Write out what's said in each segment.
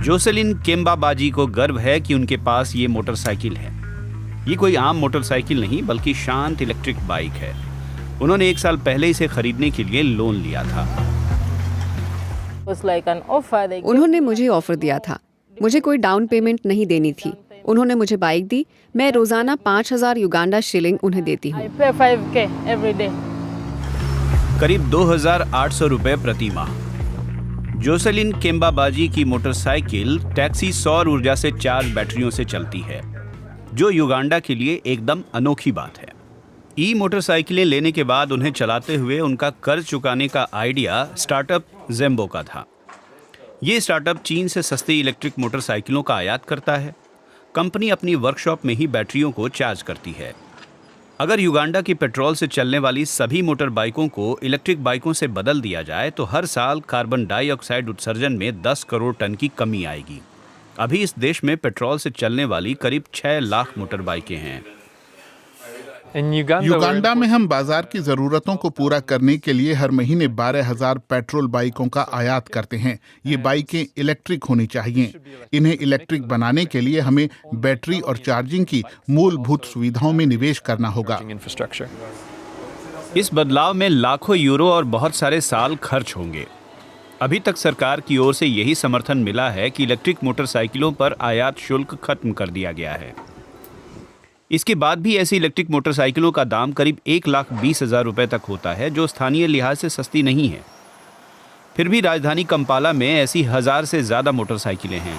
Josselin केम्बाबाजी को गर्व है कि उनके पास ये मोटरसाइकिल है। ये कोई आम मोटरसाइकिल नहीं बल्कि शांत इलेक्ट्रिक बाइक है। उन्होंने 1 साल पहले इसे खरीदने के लिए लोन लिया था। उन्होंने मुझे ऑफर दिया था। मुझे कोई डाउन पेमेंट नहीं देनी थी। उन्होंने मुझे बाइक दी। मैं रोजाना 5,000 युगांडा शिलिंग उन्हें देती हूँ। करीब 2,800 रुपए प्रति माह। जोसेलिन केम्बाबाजी की मोटरसाइकिल टैक्सी सौर ऊर्जा से चार्ज बैटरियों से चलती है, जो युगांडा के लिए एकदम अनोखी बात है। ई मोटरसाइकिलें लेने के बाद उन्हें चलाते हुए उनका कर्ज चुकाने का आइडिया स्टार्टअप ज़ेम्बो का था। ये स्टार्टअप चीन से सस्ती इलेक्ट्रिक मोटरसाइकिलों का आयात करता है। कंपनी अपनी वर्कशॉप में ही बैटरियों को चार्ज करती है। अगर युगांडा की पेट्रोल से चलने वाली सभी मोटर बाइकों को इलेक्ट्रिक बाइकों से बदल दिया जाए तो हर साल कार्बन डाइऑक्साइड उत्सर्जन में 10 करोड़ टन की कमी आएगी। अभी इस देश में पेट्रोल से चलने वाली करीब 6 लाख मोटर बाइकें हैं। युगांडा में हम बाजार की जरूरतों को पूरा करने के लिए हर महीने 12,000 पेट्रोल बाइकों का आयात करते हैं। ये बाइकें इलेक्ट्रिक होनी चाहिए। इन्हें इलेक्ट्रिक बनाने के लिए हमें बैटरी और चार्जिंग की मूलभूत सुविधाओं में निवेश करना होगा। इस बदलाव में लाखों यूरो और बहुत सारे साल खर्च होंगे। अभी तक सरकार की ओर से यही समर्थन मिला है कि इलेक्ट्रिक मोटरसाइकिलों पर आयात शुल्क खत्म कर दिया गया है। इसके बाद भी ऐसी इलेक्ट्रिक मोटरसाइकिलों का दाम करीब 1,20,000 रुपए तक होता है, जो स्थानीय लिहाज से सस्ती नहीं है। फिर भी राजधानी कंपाला में ऐसी 1,000 से ज्यादा मोटरसाइकिलें हैं।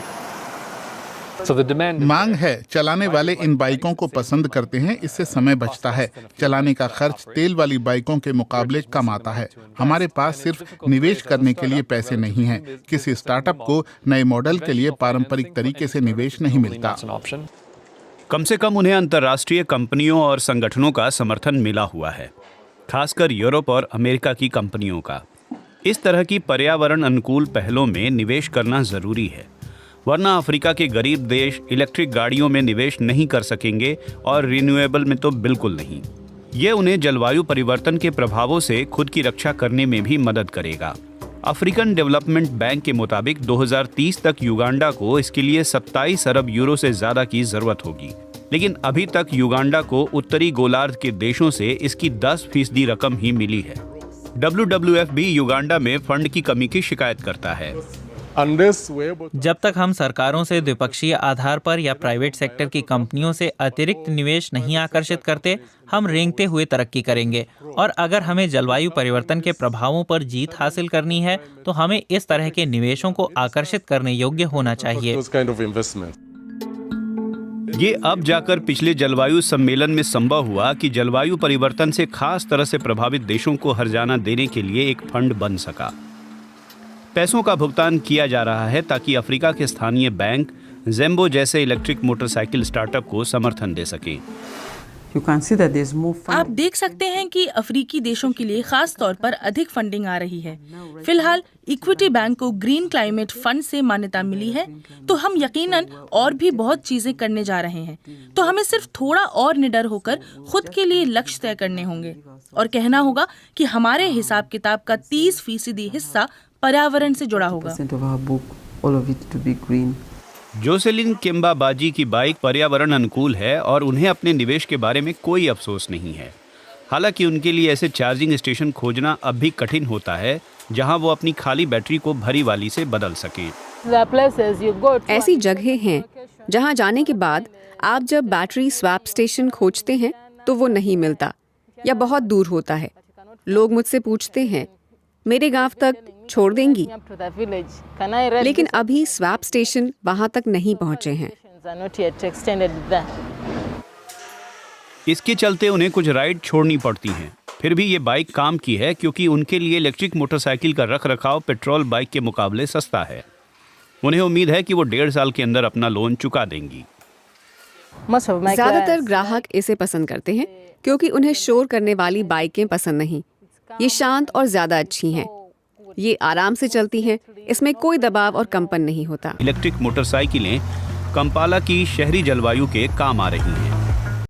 मांग है। चलाने वाले इन बाइकों को पसंद करते हैं। इससे समय बचता है। चलाने का खर्च तेल वाली बाइकों के मुकाबले कम आता है। हमारे पास सिर्फ निवेश करने के लिए पैसे नहीं हैं। किसी स्टार्टअप को नए मॉडल के लिए पारंपरिक तरीके से निवेश नहीं मिलता। कम से कम उन्हें अंतर्राष्ट्रीय कंपनियों और संगठनों का समर्थन मिला हुआ है, खासकर यूरोप और अमेरिका की कंपनियों का। इस तरह की पर्यावरण अनुकूल पहलों में निवेश करना जरूरी है, वरना अफ्रीका के गरीब देश इलेक्ट्रिक गाड़ियों में निवेश नहीं कर सकेंगे और रिन्यूएबल में तो बिल्कुल नहीं। ये उन्हें जलवायु परिवर्तन के प्रभावों से खुद की रक्षा करने में भी मदद करेगा। अफ्रीकन डेवलपमेंट बैंक के मुताबिक 2030 तक युगांडा को इसके लिए 27 अरब यूरो से ज्यादा की जरूरत होगी, लेकिन अभी तक युगांडा को उत्तरी गोलार्ध के देशों से इसकी 10% रकम ही मिली है। WWF भी युगांडा में फंड की कमी की शिकायत करता है। जब तक हम सरकारों से द्विपक्षीय आधार पर या प्राइवेट सेक्टर की कंपनियों से अतिरिक्त निवेश नहीं आकर्षित करते, हम रेंगते हुए तरक्की करेंगे। और अगर हमें जलवायु परिवर्तन के प्रभावों पर जीत हासिल करनी है तो हमें इस तरह के निवेशों को आकर्षित करने योग्य होना चाहिए। ये अब जाकर पिछले जलवायु सम्मेलन में संभव हुआ कि जलवायु परिवर्तन से खास तरह से प्रभावित देशों को हर्जाना देने के लिए एक फंड बन सका। पैसों का भुगतान किया जा रहा है ताकि अफ्रीका के स्थानीय बैंक ज़ेम्बो जैसे इलेक्ट्रिक मोटरसाइकिल स्टार्टअप को समर्थन दे सकें। आप देख सकते हैं कि अफ्रीकी देशों के लिए खास तौर पर अधिक फंडिंग आ रही है। फिलहाल इक्विटी बैंक को ग्रीन क्लाइमेट फंड से मान्यता मिली है, तो हम यकीनन और भी बहुत चीजें करने जा रहे हैं। तो हमें सिर्फ थोड़ा और निडर होकर खुद के लिए लक्ष्य तय करने होंगे और कहना होगा कि हमारे हिसाब किताब का 30% हिस्सा पर्यावरण से जुड़ा होगा। जोसेलिन केम्बाबाजी की बाइक पर्यावरण अनुकूल है और उन्हें अपने निवेश के बारे में कोई अफसोस नहीं है। हालांकि उनके लिए ऐसे चार्जिंग स्टेशन खोजना अब भी कठिन होता है जहां वो अपनी खाली बैटरी को भरी वाली से बदल सकें। ऐसी जगहें हैं जहां जाने के बाद आप जब बैटरी स्वैप स्टेशन खोजते हैं तो वो नहीं मिलता या बहुत दूर होता है। लोग मुझसे पूछते हैं, मेरे गांव तक छोड़ देंगी? लेकिन अभी स्वैप स्टेशन वहां तक नहीं पहुंचे हैं। इसके चलते उन्हें कुछ राइड छोड़नी पड़ती हैं। फिर भी ये बाइक काम की है क्योंकि उनके लिए इलेक्ट्रिक मोटरसाइकिल का रखरखाव पेट्रोल बाइक के मुकाबले सस्ता है। उन्हें उम्मीद है कि वो 1.5 साल के अंदर अपना लोन चुका देंगी। ज्यादातर ग्राहक इसे पसंद करते हैं क्योंकि उन्हें शोर करने वाली बाइकें पसंद नहीं। ये शांत और ज्यादा अच्छी हैं। ये आराम से चलती हैं। इसमें कोई दबाव और कंपन नहीं होता। इलेक्ट्रिक मोटरसाइकिलें कंपाला की शहरी जलवायु के काम आ रही हैं।